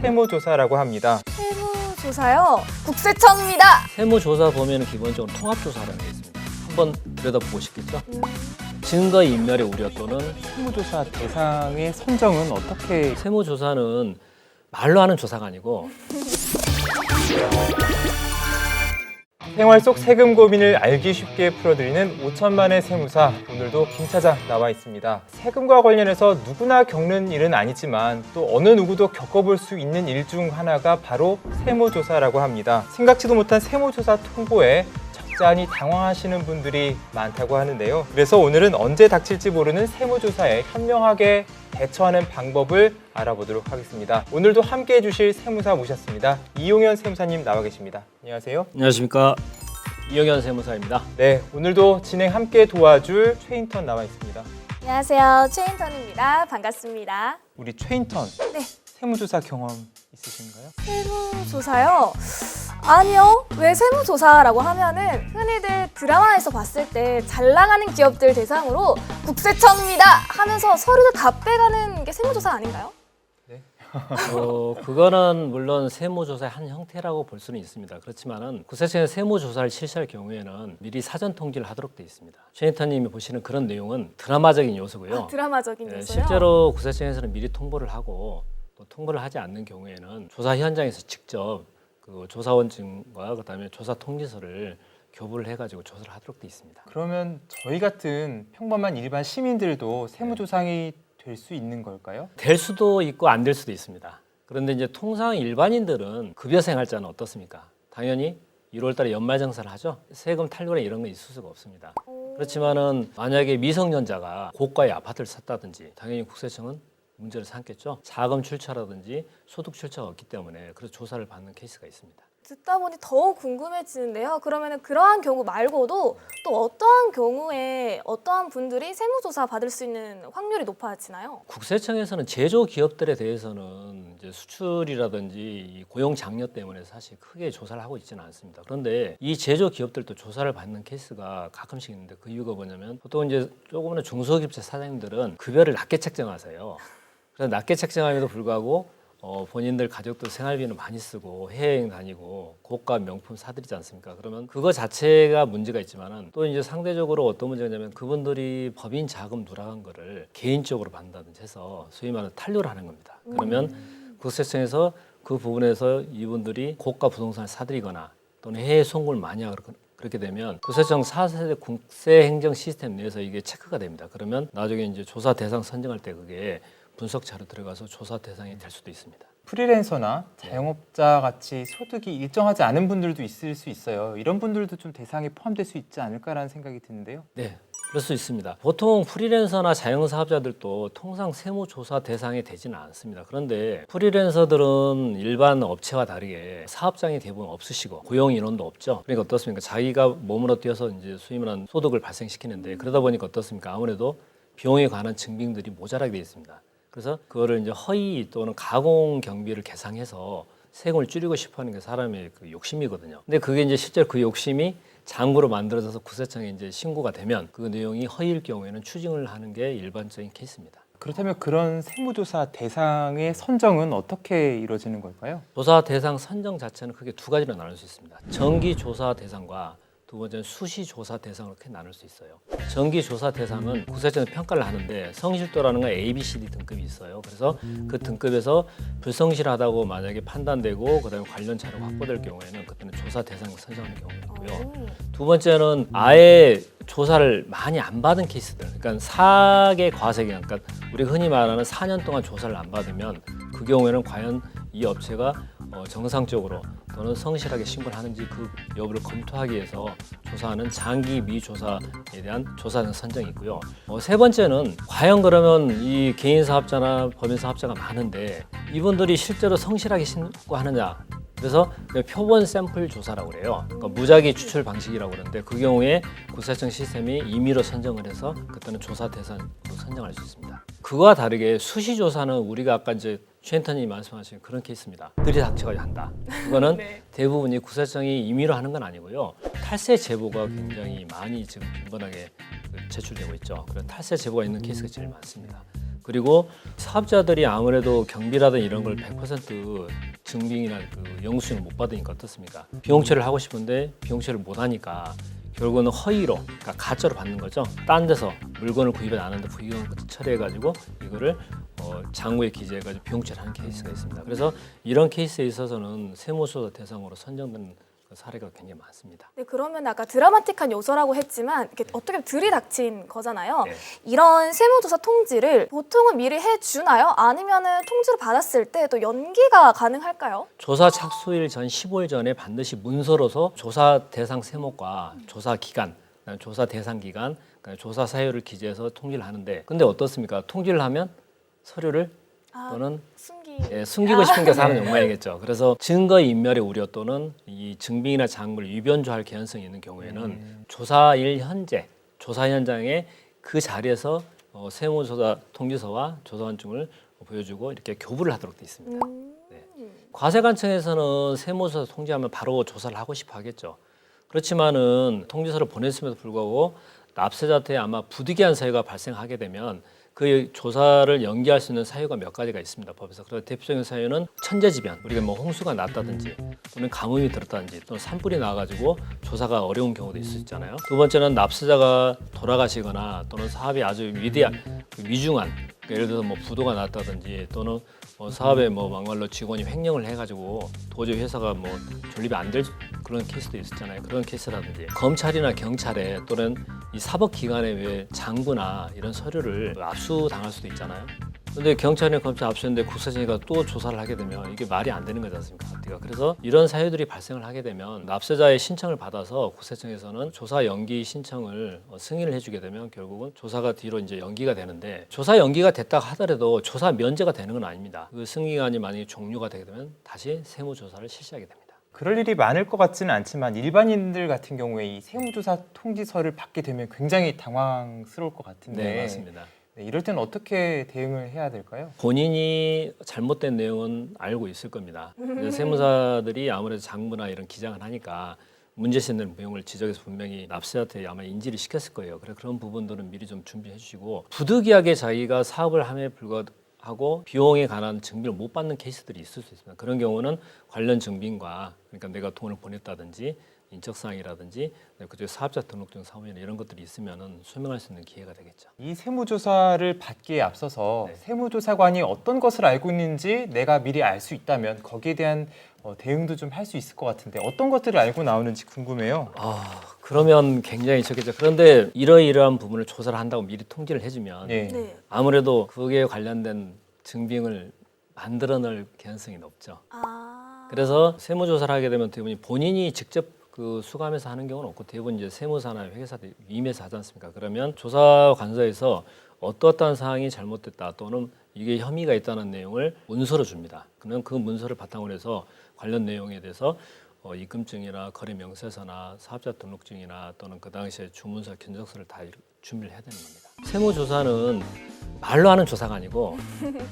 세무조사라고 합니다. 세무조사요? 국세청입니다. 세무조사 보면 기본적으로 통합조사라는 게 있습니다. 한번 들여다보시겠죠? 증거 인멸의 우려 또는 세무조사 대상의 선정은 어떻게? 세무조사는 말로 하는 조사가 아니고 생활 속 세금 고민을 알기 쉽게 풀어드리는 5천만의 세무사, 오늘도 김 차장 나와 있습니다. 세금과 관련해서 누구나 겪는 일은 아니지만 또 어느 누구도 겪어볼 수 있는 일 중 하나가 바로 세무조사라고 합니다. 생각지도 못한 세무조사 통보에 적잖이 당황하시는 분들이 많다고 하는데요. 그래서 오늘은 언제 닥칠지 모르는 세무조사에 현명하게 대처하는 방법을 알아보도록 하겠습니다. 오늘도 함께해 주실 세무사 모셨습니다. 이용현 세무사님 나와 계십니다. 안녕하세요. 안녕하십니까, 이영현 세무사입니다. 네, 오늘도 진행 함께 도와줄 최인턴 나와 있습니다. 안녕하세요. 최인턴입니다. 반갑습니다. 우리 최인턴, 네. 세무조사 경험 있으신가요? 세무조사요? 아니요. 왜 세무조사라고 하면은 흔히들 드라마에서 봤을 때 잘 나가는 기업들 대상으로 국세청입니다 하면서 서류를 다 빼가는 게 세무조사 아닌가요? 그거는 물론 세무조사의 한 형태라고 볼 수는 있습니다. 그렇지만은 국세청에 세무조사를 실시할 경우에는 미리 사전 통지를 하도록 되어 있습니다. 최인턴님이 보시는 그런 내용은 드라마적인 요소고요. 드라마적인 요소요? 실제로 국세청에서는 미리 통보를 하고 또 통보를 하지 않는 경우에는 조사 현장에서 직접 그 조사원증과 그다음에 조사 통지서를 교부를 해가지고 조사를 하도록 되어 있습니다. 그러면 저희 같은 평범한 일반 시민들도 세무조상이 될 수 있는 걸까요? 될 수도 있고 안 될 수도 있습니다. 그런데 이제 통상 일반인들은 급여 생활자는 어떻습니까? 당연히 1월 달에 연말정산을 하죠. 세금 탈루나 이런 거 있을 수가 없습니다. 그렇지만은 만약에 미성년자가 고가의 아파트를 샀다든지 당연히 국세청은 문제를 삼겠죠. 자금 출처라든지 소득 출처가 없기 때문에 그래서 조사를 받는 케이스가 있습니다. 듣다 보니 더욱 궁금해지는데요. 그러면 그러한 경우 말고도 또 어떠한 경우에 어떠한 분들이 세무조사 받을 수 있는 확률이 높아지나요? 국세청에서는 제조 기업들에 대해서는 이제 수출이라든지 이 고용 장려 때문에 사실 크게 조사를 하고 있지는 않습니다. 그런데 이 제조 기업들도 조사를 받는 케이스가 가끔씩 있는데 그 이유가 뭐냐면 보통 이제 조금은 중소기업체 사장님들은 급여를 낮게 책정하세요. 그래서 낮게 책정함에도 불구하고 본인들 가족들 생활비는 많이 쓰고 해외여행 다니고 고가 명품 사들이지 않습니까? 그러면 그거 자체가 문제가 있지만은 또 이제 상대적으로 어떤 문제가 있냐면 그분들이 법인 자금 누락한 거를 개인적으로 받는다든지 해서 소위 말하는 탈루를 하는 겁니다. 그러면 국세청에서 그 부분에서 이분들이 고가 부동산을 사들이거나 또는 해외 송금을 많이 하고 그렇게 되면 국세청 4세대 국세행정 시스템 내에서 이게 체크가 됩니다. 그러면 나중에 이제 조사 대상 선정할 때 그게 분석차로 들어가서 조사 대상이 될 수도 있습니다. 프리랜서나 자영업자 같이 소득이 일정하지 않은 분들도 있을 수 있어요. 이런 분들도 좀 대상에 포함될 수 있지 않을까라는 생각이 드는데요. 네, 그럴 수 있습니다. 보통 프리랜서나 자영사업자들도 통상 세무조사 대상이 되지는 않습니다. 그런데 프리랜서들은 일반 업체와 다르게 사업장이 대부분 없으시고 고용 인원도 없죠. 그러니까 어떻습니까? 자기가 몸으로 뛰어서 이제 소위 말하는 소득을 발생시키는데 그러다 보니까 어떻습니까? 아무래도 비용에 관한 증빙들이 모자라게 되어 있습니다. 그래서 그거를 이제 허위 또는 가공 경비를 계상해서 세금을 줄이고 싶어하는 게 사람의 그 욕심이거든요. 근데 그게 이제 실제로 그 욕심이 장부로 만들어져서 국세청에 이제 신고가 되면 그 내용이 허위일 경우에는 추징을 하는 게 일반적인 케이스입니다. 그렇다면 그런 세무조사 대상의 선정은 어떻게 이루어지는 걸까요? 조사 대상 선정 자체는 크게 두 가지로 나눌 수 있습니다. 정기 조사 대상과 두 번째는 수시 조사 대상으로 이렇게 나눌 수 있어요. 정기 조사 대상은 국세청에서 평가를 하는데 성실도라는 건 A, B, C, D 등급이 있어요. 그래서 그 등급에서 불성실하다고 만약에 판단되고 그다음에 관련 자료가 확보될 경우에는 그때는 조사 대상을 선정하는 경우가 있고요. 두 번째는 아예 조사를 많이 안 받은 케이스들, 그러니까 사계 과세기간, 그러니까 우리가 흔히 말하는 4년 동안 조사를 안 받으면 그 경우에는 과연 이 업체가 정상적으로 또는 성실하게 신고를 하는지 그 여부를 검토하기 위해서 조사하는 장기 미조사에 대한 조사는 선정이 있고요. 세 번째는 과연 그러면 이 개인 사업자나 법인 사업자가 많은데 이분들이 실제로 성실하게 신고하느냐? 그래서 표본 샘플 조사라고 그래요. 그러니까 무작위 추출 방식이라고 그러는데 그 경우에 국세청 시스템이 임의로 선정을 해서 그때는 조사 대상으로 선정할 수 있습니다. 그와 다르게 수시 조사는 우리가 아까 이제 최인턴님이 말씀하신 그런 케이스입니다. 들이닥쳐가지고 한다. 그거는 네. 대부분이 국세청이 임의로 하는 건 아니고요. 탈세 제보가 굉장히 많이 지금 빈번하게 제출되고 있죠. 그런 탈세 제보가 있는 케이스가 제일 많습니다. 그리고 사업자들이 아무래도 경비라든 이런 걸 100% 증빙이나 그 영수증을 못 받으니까 어떻습니까? 비용 처리를 하고 싶은데 비용 처리를 못 하니까 결국은 허위로, 그러니까 가짜로 받는 거죠. 딴 데서 물건을 구입해 놨는데 비용 처리해가지고 이거를 장부에 기재해가지고 비용 처리하는 케이스가 있습니다. 그래서 이런 케이스에 있어서는 세무조사 대상으로 선정된 사례가 굉장히 많습니다. 네, 그러면 아까 드라마틱한 요소라고 했지만 이렇게 어떻게 보면 들이닥친 거잖아요. 네. 이런 세무조사 통지를 보통은 미리 해주나요? 아니면은 통지를 받았을 때 또 연기가 가능할까요? 조사 착수일 전 15일 전에 반드시 문서로서 조사 대상 세목과 조사 기간, 그다음에 조사 대상 기간, 그다음에 조사 사유를 기재해서 통지를 하는데, 근데 어떻습니까? 통지를 하면 서류를 또는 숨기고 싶은 게 사는 욕망이겠죠. 그래서 증거 인멸의 우려 또는 이 증빙이나 장부를 위변조할 개연성이 있는 경우에는 조사일 현재 조사 현장에 그 자리에서 세무조사 통지서와 조사원증을 보여주고 이렇게 교부를 하도록 돼 있습니다. 네. 과세관청에서는 세무조사 통지하면 바로 조사를 하고 싶어 하겠죠. 그렇지만은 통지서를 보냈음에도 불구하고 납세자한테 아마 부득이한 사유가 발생하게 되면 그 조사를 연기할 수 있는 사유가 몇 가지가 있습니다. 법에서. 그래서 대표적인 사유는 천재지변, 우리가 뭐 홍수가 났다든지 또는 가뭄이 들었다든지 또는 산불이 나가지고 조사가 어려운 경우도 있을 수 있잖아요. 두 번째는 납세자가 돌아가시거나 또는 사업이 아주 위중한, 그러니까 예를 들어서 뭐 부도가 났다든지 또는 사업에 뭐 막말로 직원이 횡령을 해가지고 도저히 회사가 뭐 존립이 안 될 그런 케이스도 있었잖아요. 그런 케이스라든지 검찰이나 경찰에 또는 이 사법기관에 왜 장부나 이런 서류를 압수당할 수도 있잖아요. 근데 경찰이나 검찰 압수했는데 국세청이 또 조사를 하게 되면 이게 말이 안 되는 거지 않습니까? 앞뒤가. 그래서 이런 사유들이 발생을 하게 되면 납세자의 신청을 받아서 국세청에서는 조사 연기 신청을 승인을 해주게 되면 결국은 조사가 뒤로 이제 연기가 되는데, 조사 연기가 됐다 하더라도 조사 면제가 되는 건 아닙니다. 그 승기간이 만약에 종료가 되게 되면 다시 세무조사를 실시하게 됩니다. 그럴 일이 많을 것 같지는 않지만 일반인들 같은 경우에 이 세무조사 통지서를 받게 되면 굉장히 당황스러울 것 같은데 네, 맞습니다. 네, 이럴 때는 어떻게 대응을 해야 될까요? 본인이 잘못된 내용은 알고 있을 겁니다. 세무사들이 아무래도 장부나 이런 기장을 하니까 문제시 있는 내용을 지적해서 분명히 납세자한테 아마 인지를 시켰을 거예요. 그래서 그런 부분들은 미리 좀 준비해 주시고, 부득이하게 자기가 사업을 함에 불구하고 비용에 관한 증빙을 못 받는 케이스들이 있을 수 있습니다. 그런 경우는 관련 증빙과, 그러니까 내가 돈을 보냈다든지 인적사항이라든지 그쪽 사업자 등록증 사무이나 이런 것들이 있으면은 소명할 수 있는 기회가 되겠죠. 이 세무조사를 받기에 앞서서 네. 세무조사관이 어떤 것을 알고 있는지 내가 미리 알 수 있다면 거기에 대한 대응도 좀 할 수 있을 것 같은데 어떤 것들을 알고 나오는지 궁금해요. 그러면 굉장히 적겠죠. 그런데 이러이러한 부분을 조사를 한다고 미리 통지를 해주면 예. 네. 아무래도 그에 관련된 증빙을 만들어 놓을 개연성이 높죠. 그래서 세무조사를 하게 되면 대부분 본인이 직접 그 수감해서 하는 경우는 없고 대부분 이제 세무사나 회계사들이 위임해서 하지 않습니까? 그러면 조사관서에서 어떠한 사항이 잘못됐다 또는 이게 혐의가 있다는 내용을 문서로 줍니다. 그러면 그 문서를 바탕으로 해서 관련 내용에 대해서 입금증이나 거래 명세서나 사업자 등록증이나 또는 그 당시에 주문서 견적서를 다 준비를 해야 되는 겁니다. 세무조사는 말로 하는 조사가 아니고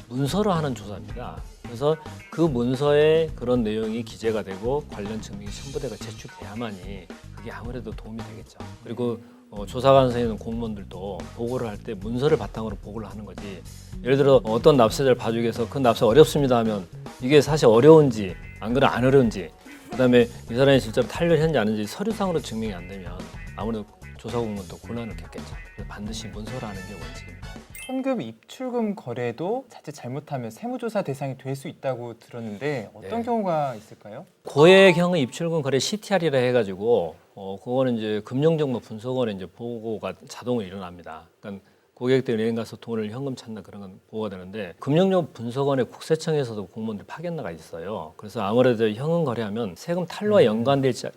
문서로 하는 조사입니다. 그래서 그 문서에 그런 내용이 기재가 되고 관련 증빙이 첨부되고 제출돼야만이 그게 아무래도 도움이 되겠죠. 그리고 조사관서에 있는 공무원들도 보고를 할 때 문서를 바탕으로 보고를 하는 거지. 예를 들어 어떤 납세자를 봐주기 위해서 그 납세 어렵습니다 하면 이게 사실 어려운지 안 그래 안 어려운지, 그다음에 이 사람이 실제로 탈렬했는지 아닌지 서류상으로 증명이 안 되면 아무래도 조사 공무원도 곤란을 겪겠죠. 그래서 반드시 문서로 하는 게 원칙입니다. 현금 입출금 거래도 자칫 잘못하면 세무조사 대상이 될 수 있다고 들었는데 어떤 네. 경우가 있을까요? 고액형의 입출금 거래 CTR이라 해가지고 그거는 이제 금융정보분석원에 이제 보고가 자동으로 일어납니다. 그러니까 고객들 은행 가서 돈을 현금 찾나 그런 건 보고가 되는데, 금융정보분석원에 국세청에서도 공무원들 파견 나가 있어요. 그래서 아무래도 현금 거래하면 세금 탈루와 연관될지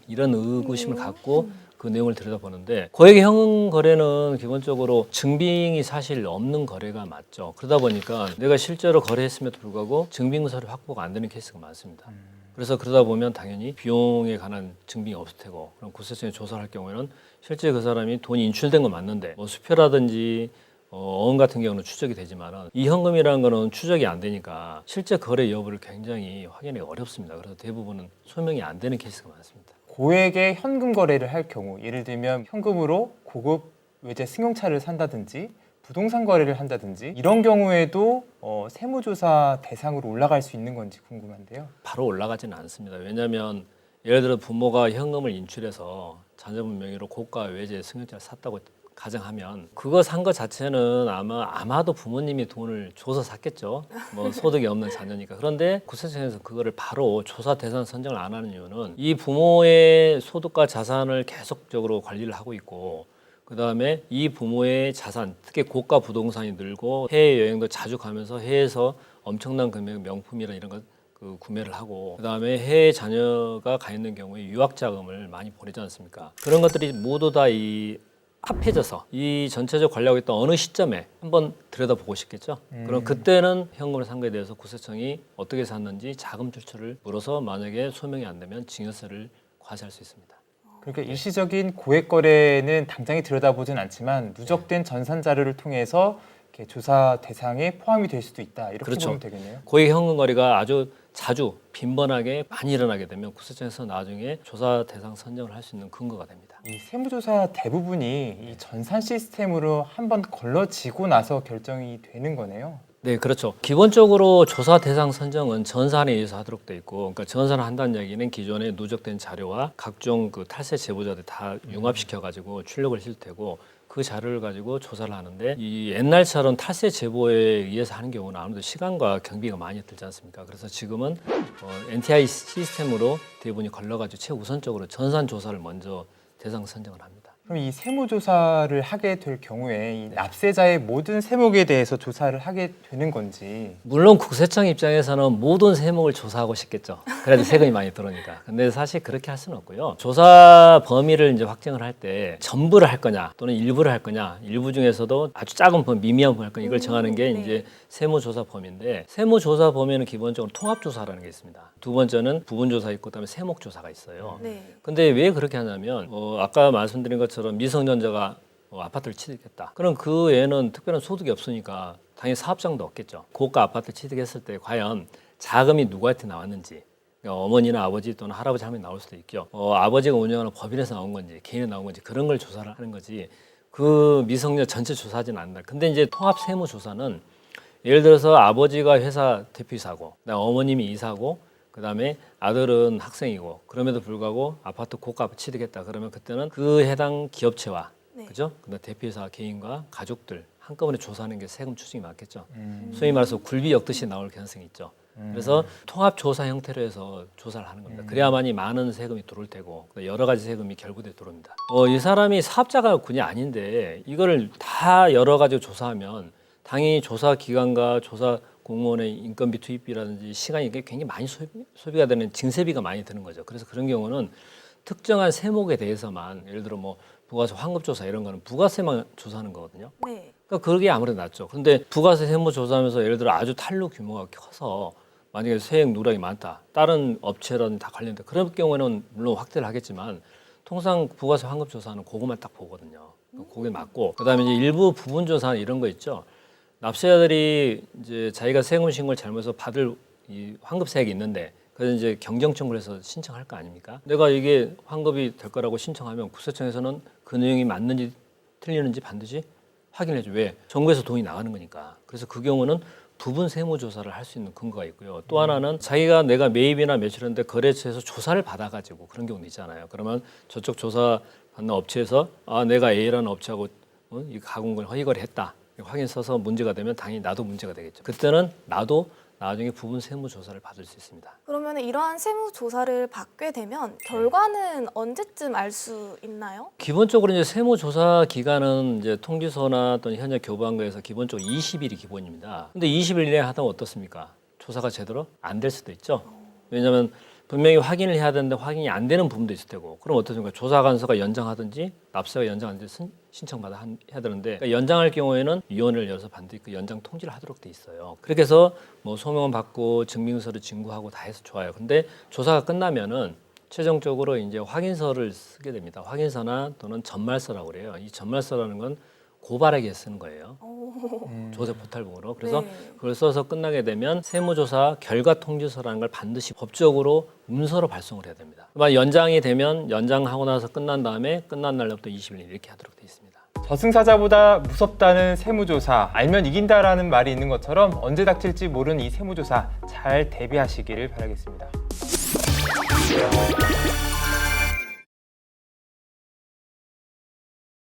이런 의구심을 갖고 그 내용을 들여다보는데, 고액의 현금 거래는 기본적으로 증빙이 사실 없는 거래가 맞죠. 그러다 보니까 내가 실제로 거래했음에도 불구하고 증빙 서류 확보가 안 되는 케이스가 많습니다. 그래서 그러다 보면 당연히 비용에 관한 증빙이 없을 테고, 그럼 국세청에 조사를 할 경우에는 실제 그 사람이 돈이 인출된 건 맞는데 뭐 수표라든지 어음 같은 경우는 추적이 되지만 이 현금이라는 거는 추적이 안 되니까 실제 거래 여부를 굉장히 확인하기 어렵습니다. 그래서 대부분은 소명이 안 되는 케이스가 많습니다. 고액의 현금 거래를 할 경우 예를 들면 현금으로 고급 외제 승용차를 산다든지 부동산 거래를 한다든지 이런 경우에도 세무조사 대상으로 올라갈 수 있는 건지 궁금한데요. 바로 올라가지는 않습니다. 왜냐하면 예를 들어 부모가 현금을 인출해서 자녀분 명의로 고가 외제 승용차를 샀다고 가정하면 그거 산 것 자체는 아마도 부모님이 돈을 줘서 샀겠죠. 뭐 소득이 없는 자녀니까. 그런데 구세청에서 그거를 바로 조사 대상 선정을 안 하는 이유는 이 부모의 소득과 자산을 계속적으로 관리를 하고 있고 그다음에 이 부모의 자산, 특히 고가 부동산이 늘고 해외 여행도 자주 가면서 해외에서 엄청난 금액 명품이나 이런 거 구매를 하고 그다음에 해외 자녀가 가 있는 경우에 유학 자금을 많이 보내지 않습니까? 그런 것들이 모두 다 이 합해져서 이 전체적 관리하고 있던 어느 시점에 한번 들여다보고 싶겠죠. 그럼 그때는 현금을 산 거에 대해서 구세청이 어떻게 샀는지 자금 출처를 물어서 만약에 소명이 안 되면 증여세를 과세할 수 있습니다. 그러니까 일시적인 고액 거래는 당장에 들여다보진 않지만 누적된 전산 자료를 통해서 이렇게 조사 대상에 포함이 될 수도 있다. 이렇게 그렇죠. 보면 되겠네요. 고액 현금 거래가 아주 자주 빈번하게 많이 일어나게 되면 구세청에서 나중에 조사 대상 선정을 할 수 있는 근거가 됩니다. 이 세무조사 대부분이 이 전산 시스템으로 한번 걸러지고 나서 결정이 되는 거네요. 네, 그렇죠. 기본적으로 조사 대상 선정은 전산에 의해서 하도록 돼 있고, 그러니까 전산을 한다는 얘기는 기존에 누적된 자료와 각종 그 탈세 제보자들 다 융합시켜 가지고 출력을 실 테고 그 자료를 가지고 조사를 하는데 이 옛날처럼 탈세 제보에 의해서 하는 경우는 아무래도 시간과 경비가 많이 들지 않습니까? 그래서 지금은 NTI 시스템으로 대부분이 걸러가지고 최우선적으로 전산 조사를 먼저 대상 선정을 합니다. 그럼 이 세무조사를 하게 될 경우에 이 납세자의 모든 세목에 대해서 조사를 하게 되는 건지. 물론 국세청 입장에서는 모든 세목을 조사하고 싶겠죠. 그래야지 세금이 많이 들어오니까. 근데 사실 그렇게 할 수는 없고요. 조사 범위를 이제 확정을 할 때 전부를 할 거냐 또는 일부를 할 거냐, 일부 중에서도 아주 작은 범위, 미미한 범위 할 거냐 이걸 정하는 게 이제 세무조사 범위인데 세무조사 범위는 기본적으로 통합조사라는 게 있습니다. 두 번째는 부분조사 있고 그다음에 세목조사가 있어요. 네. 근데 왜 그렇게 하냐면 아까 말씀드린 것처럼 미성년자가 아파트를 취득했다. 그럼 그 애는 특별한 소득이 없으니까 당연히 사업장도 없겠죠. 고가 아파트 취득했을 때 과연 자금이 누구한테 나왔는지 그러니까 어머니나 아버지 또는 할아버지 할머니 나올 수도 있죠. 아버지가 운영하는 법인에서 나온 건지 개인에 나온 건지 그런 걸 조사를 하는 거지 그 미성년 전체 조사하지는 않는다. 근데 이제 통합 세무 조사는 예를 들어서 아버지가 회사 대표이사고 어머님이 이사고 그다음에 아들은 학생이고 그럼에도 불구하고 아파트 고가 취득했다. 그러면 그때는 그 해당 기업체와 그죠? 그다음 대표이사 개인과 가족들 한꺼번에 조사하는 게 세금 추징이 맞겠죠. 소위 말해서 굴비 엮듯이 나올 가능성이 있죠. 그래서 통합 조사 형태로 해서 조사를 하는 겁니다. 그래야만이 많은 세금이 들어올 테고 여러 가지 세금이 결부돼 들어옵니다. 이 사람이 사업자가 군이 아닌데 이거를 다 여러 가지 조사하면 당연히 조사 기관과 조사 공무원의 인건비 투입비라든지 시간이 굉장히 많이 소비가 되는 증세비가 많이 드는 거죠. 그래서 그런 경우는 특정한 세목에 대해서만 예를 들어 뭐 부가세 환급조사 이런 거는 부가세만 조사하는 거거든요. 네. 그러니까 그게 아무래도 낫죠. 그런데 부가세 세무 조사하면서 예를 들어 아주 탈루 규모가 커서 만약에 세액 누락이 많다. 다른 업체라든지 다 관련돼. 그럴 경우에는 물론 확대를 하겠지만 통상 부가세 환급조사는 그것만 딱 보거든요. 그게 맞고 그다음에 이제 일부 부분 조사 이런 거 있죠. 납세자들이 이제 자기가 세금 신고를 잘못해서 받을 이 환급세액이 있는데 그래서 이제 경정 청구를 해서 신청할 거 아닙니까? 내가 이게 환급이 될 거라고 신청하면 국세청에서는 그 내용이 맞는지 틀리는지 반드시 확인해줘. 왜? 정부에서 돈이 나가는 거니까. 그래서 그 경우는 부분 세무 조사를 할 수 있는 근거가 있고요. 또 하나는 자기가 내가 매입이나 매출했는데 거래처에서 조사를 받아가지고 그런 경우도 있잖아요. 그러면 저쪽 조사 받는 업체에서 내가 A라는 업체하고 이 가공을 허위거래 했다. 확인 써서 문제가 되면 당연히 나도 문제가 되겠죠. 그때는 나도 나중에 부분 세무 조사를 받을 수 있습니다. 그러면 이러한 세무 조사를 받게 되면 결과는 언제쯤 알 수 있나요? 기본적으로 이제 세무 조사 기간은 이제 통지서나 또는 현재 교부한거에서 기본적으로 20일이 기본입니다. 근데 20일 이내에 하다 어떻습니까? 조사가 제대로 안 될 수도 있죠. 왜냐하면 분명히 확인을 해야 되는데 확인이 안 되는 부분도 있을 테고 그럼 어떻습니까? 조사관서가 연장하든지 납세가 연장하든지 신청받아 해야 되는데 그러니까 연장할 경우에는 위원회를 열어서 반드시 그 연장 통지를 하도록 돼 있어요. 그렇게 해서 뭐 소명을 받고 증빙서를 진구하고 다 해서 좋아요. 근데 조사가 끝나면은 최종적으로 이제 확인서를 쓰게 됩니다. 확인서나 또는 전말서라고 그래요. 이 전말서라는 건 고발하기 위해 쓰는 거예요. 조세 포탈봉으로. 그래서 그걸 써서 끝나게 되면 세무조사 결과 통지서라는 걸 반드시 법적으로 문서로 발송을 해야 됩니다. 연장이 되면 연장하고 나서 끝난 다음에 끝난 날부터 20일 이렇게 하도록 돼 있습니다. 저승사자보다 무섭다는 세무조사, 알면 이긴다라는 말이 있는 것처럼 언제 닥칠지 모르는 이 세무조사 잘 대비하시기를 바라겠습니다.